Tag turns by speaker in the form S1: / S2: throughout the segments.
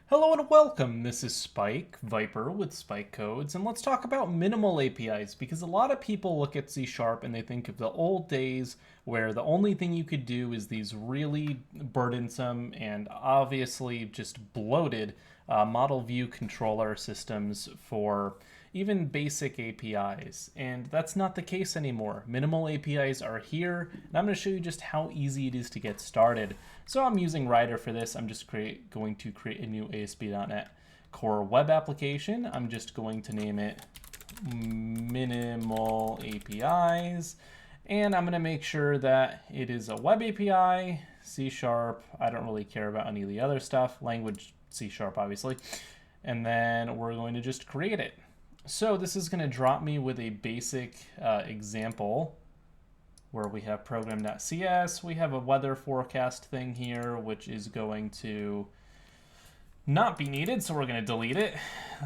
S1: Hello and welcome. This is Spike Viper with Spike Codes, and let's talk about minimal APIs because a lot of people look at C# and they think of the old days where the only thing you could do is these really burdensome and obviously just bloated model view controller systems for even basic APIs. And that's not the case anymore. Minimal APIs are here, and I'm going to show you just how easy it is to get started. So I'm using Rider for this. I'm just going to create a new ASP.NET Core web application. I'm just going to name it Minimal APIs. And I'm going to make sure that it is a web API, C#. I don't really care about any of the other stuff. Language C#, obviously. And then we're going to just create it. So this is going to drop me with a basic example where we have program.cs. We have a weather forecast thing here, which is going to not be needed, so we're going to delete it.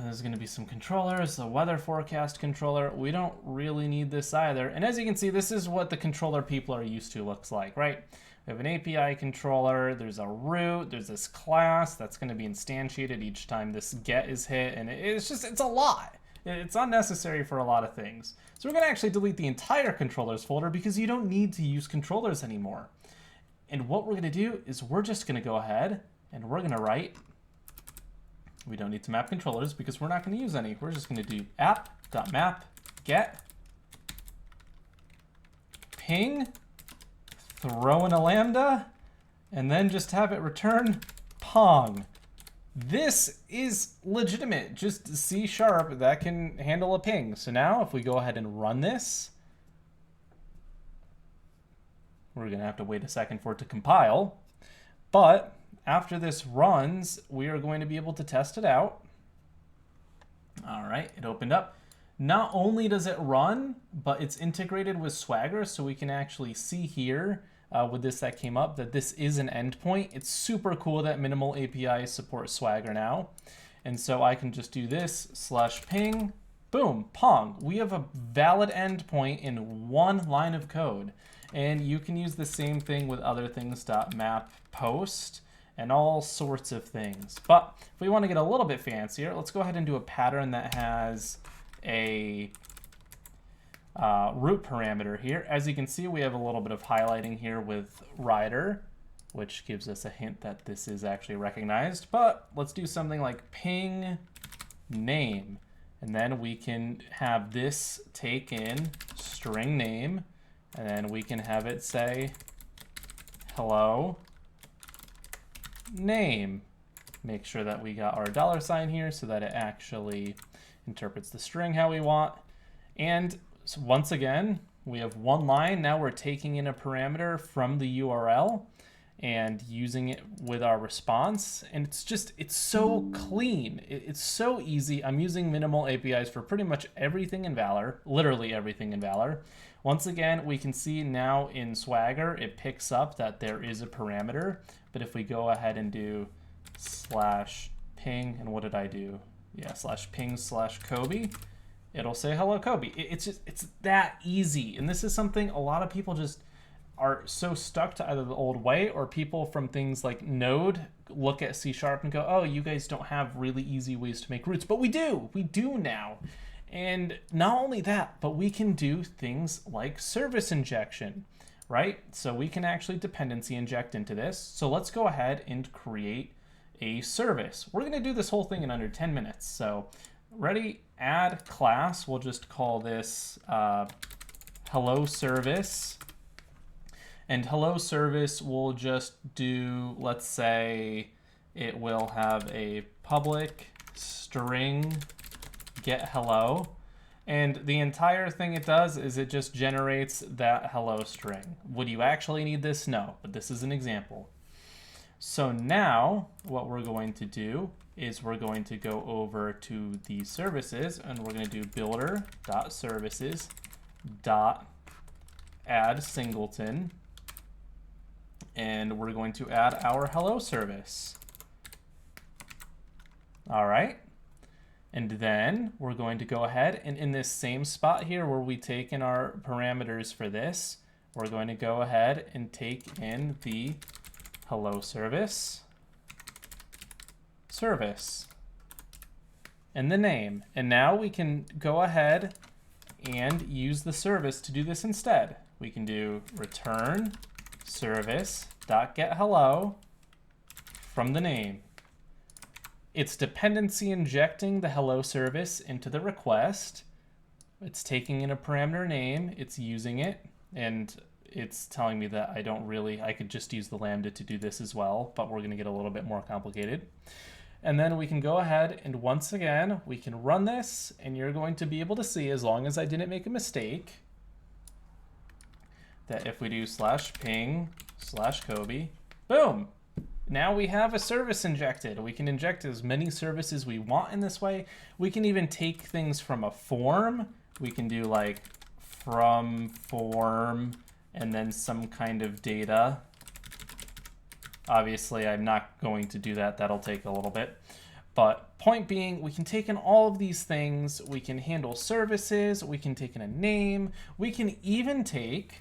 S1: There's going to be some controllers, the weather forecast controller. We don't really need this either. And as you can see, this is what the controller people are used to looks like, right? We have an API controller, there's a root, there's this class that's going to be instantiated each time this get is hit, and it's a lot. It's unnecessary for a lot of things. So we're going to actually delete the entire controllers folder because you don't need to use controllers anymore. And what we're going to do is we're just going to go ahead and we're going to write, we don't need to map controllers because we're not going to use any. We're just going to do app.map get ping, throw in a lambda, and then just have it return pong. This is legitimate, just C# that can handle a ping. So now if we go ahead and run this, we're going to have to wait a second for it to compile. But after this runs, we are going to be able to test it out. All right, it opened up. Not only does it run, but it's integrated with Swagger, so we can actually see here with this that came up that this is an endpoint. It's super cool that minimal APIs support Swagger now. And so I can just do this /ping, boom, pong. We have a valid endpoint in one line of code. And you can use the same thing with other things, .map post and all sorts of things. But if we want to get a little bit fancier, let's go ahead and do a pattern that has a root parameter here. As you can see, we have a little bit of highlighting here with Rider, which gives us a hint that this is actually recognized. But let's do something like ping name. And then we can have this take in string name, and then we can have it say hello name. Make sure that we got our $sign here so that it actually interprets the string how we want. And so once again, we have one line. Now we're taking in a parameter from the URL and using it with our response. And it's so clean. It's so easy. I'm using minimal APIs for pretty much everything in Valor, literally everything in Valor. Once again, we can see now in Swagger, it picks up that there is a parameter. But if we go ahead and do /ping, and what did I do? Yeah, /ping/Kobe. It'll say hello Kobe. It's that easy. And this is something a lot of people just are so stuck to either the old way, or people from things like Node look at C# and go, oh, you guys don't have really easy ways to make roots. But we do now. And not only that, but we can do things like service injection, right? So we can actually dependency inject into this. So let's go ahead and create a service. We're going to do this whole thing in under 10 minutes. So ready, add class. We'll just call this hello service. And hello service will just do, let's say it will have a public string get hello. And the entire thing it does is it just generates that hello string. Would you actually need this? No, but this is an example. So now what we're going to do is we're going to go over to the services, and we're going to do builder.services.add singleton, and we're going to add our hello service. All right. And then we're going to go ahead and in this same spot here where we take in our parameters for this, we're going to go ahead and take in the hello service. service and the name. And now we can go ahead and use the service to do this instead. We can do return service.getHello from the name. It's dependency injecting the hello service into the request. It's taking in a parameter name, it's using it, and it's telling me that I could just use the Lambda to do this as well, but we're gonna get a little bit more complicated. And then we can go ahead and once again, we can run this, and you're going to be able to see, as long as I didn't make a mistake, that if we do /ping/Kobe, boom, now we have a service injected. We can inject as many services we want in this way. We can even take things from a form. We can do like from form and then some kind of data. Obviously, I'm not going to do that. That'll take a little bit. But point being, we can take in all of these things. We can handle services. We can take in a name. We can even take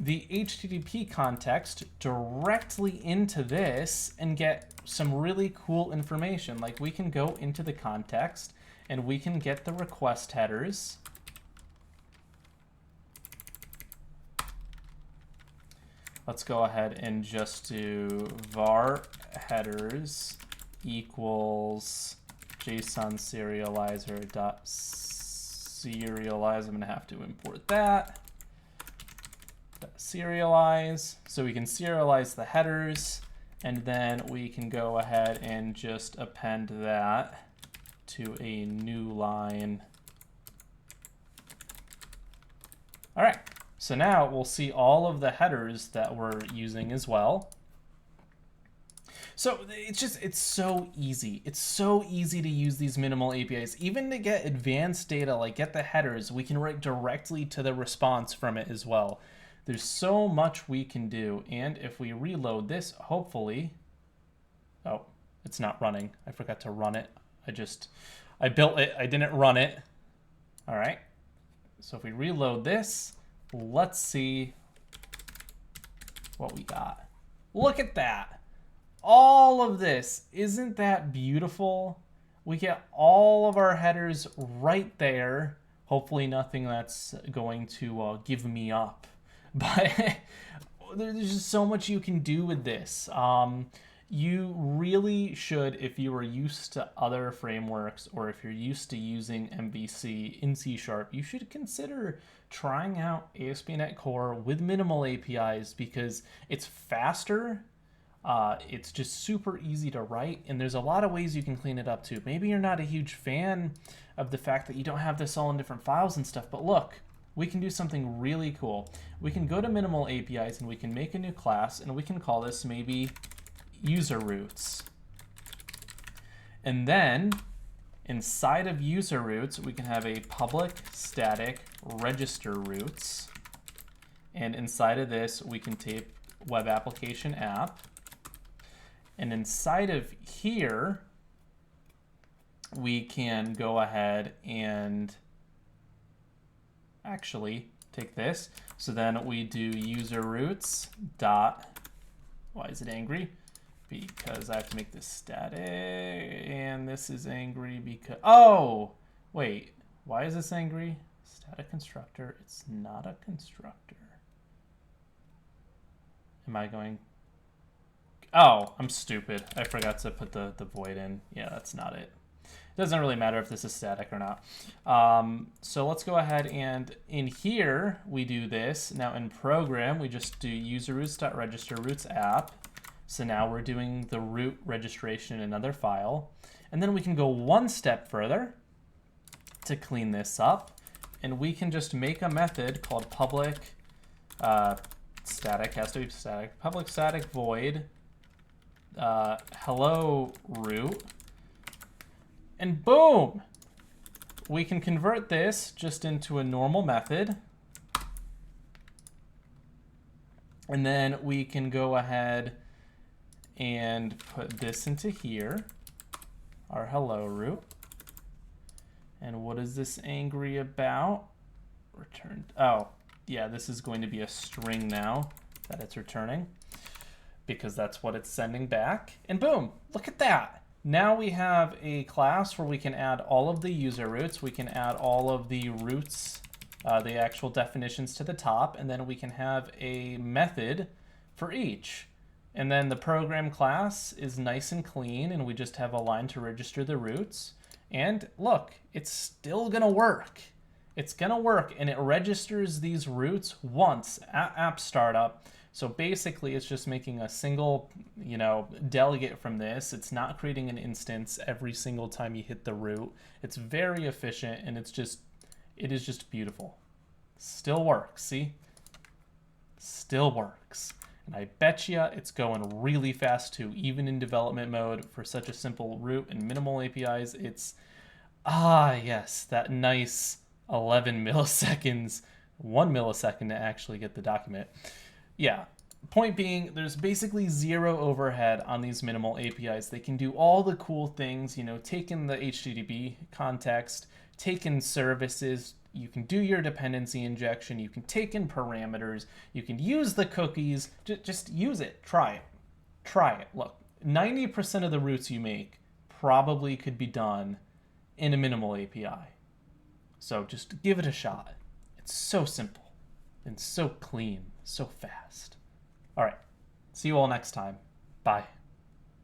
S1: the HTTP context directly into this and get some really cool information. Like we can go into the context and we can get the request headers. Let's go ahead and just do var headers equals JSON serializer dot serialize. I'm gonna have to import that. Serialize, so we can serialize the headers, and then we can go ahead and just append that to a new line. All right. So now we'll see all of the headers that we're using as well. So it's so easy. It's so easy to use these minimal APIs. Even to get advanced data, like get the headers, we can write directly to the response from it as well. There's so much we can do. And if we reload this, hopefully, oh, it's not running. I forgot to run it. I built it, I didn't run it. All right. So if we reload this, let's see what we got. Look at that. All of this. Isn't that beautiful? We get all of our headers right there. Hopefully nothing that's going to give me up. But there's just so much you can do with this. You really should, if you are used to other frameworks or if you're used to using MVC in C#, you should consider trying out ASP.NET Core with minimal APIs because it's faster, it's just super easy to write, and there's a lot of ways you can clean it up too. Maybe you're not a huge fan of the fact that you don't have this all in different files and stuff, but look, we can do something really cool. We can go to minimal APIs and we can make a new class, and we can call this maybe user roots. And then inside of user roots, we can have a public static register roots. And inside of this, we can take web application app. And inside of here, we can go ahead and actually take this. So then we do user roots dot, why is it angry? Because I have to make this static, and this is angry because, oh, wait, why is this angry? Static constructor, it's not a constructor. Am I going, oh, I'm stupid. I forgot to put the void in. Yeah, that's not it. It doesn't really matter if this is static or not. So let's go ahead and in here, we do this. Now in program, we just do user roots.register roots app. So now we're doing the root registration in another file. And then we can go one step further to clean this up. And we can just make a method called public static, has to be static, public static void hello root. And boom, we can convert this just into a normal method. And then we can go ahead and put this into here, our hello root. And what is this angry about? Returned, oh, yeah, this is going to be a string now that it's returning because that's what it's sending back. And boom, look at that. Now we have a class where we can add all of the user roots. We can add all of the roots, the actual definitions to the top, and then we can have a method for each. And then the program class is nice and clean, and we just have a line to register the roots. And look, it's still gonna work. It's gonna work, and it registers these roots once at app startup. So basically, it's just making a single, delegate from this. It's not creating an instance every single time you hit the root. It's very efficient, and it is just beautiful. Still works, see? Still works. And I bet you it's going really fast too, even in development mode for such a simple root and minimal APIs. It's, yes, that nice 11 milliseconds, 1 millisecond to actually get the document. Yeah, point being, there's basically zero overhead on these minimal APIs. They can do all the cool things, take in the HTTP context, take in services, you can do your dependency injection, you can take in parameters, you can use the cookies, just use it, try it. Try it. Look, 90% of the routes you make probably could be done in a minimal API. So just give it a shot. It's so simple and so clean, so fast. All right, see you all next time. Bye.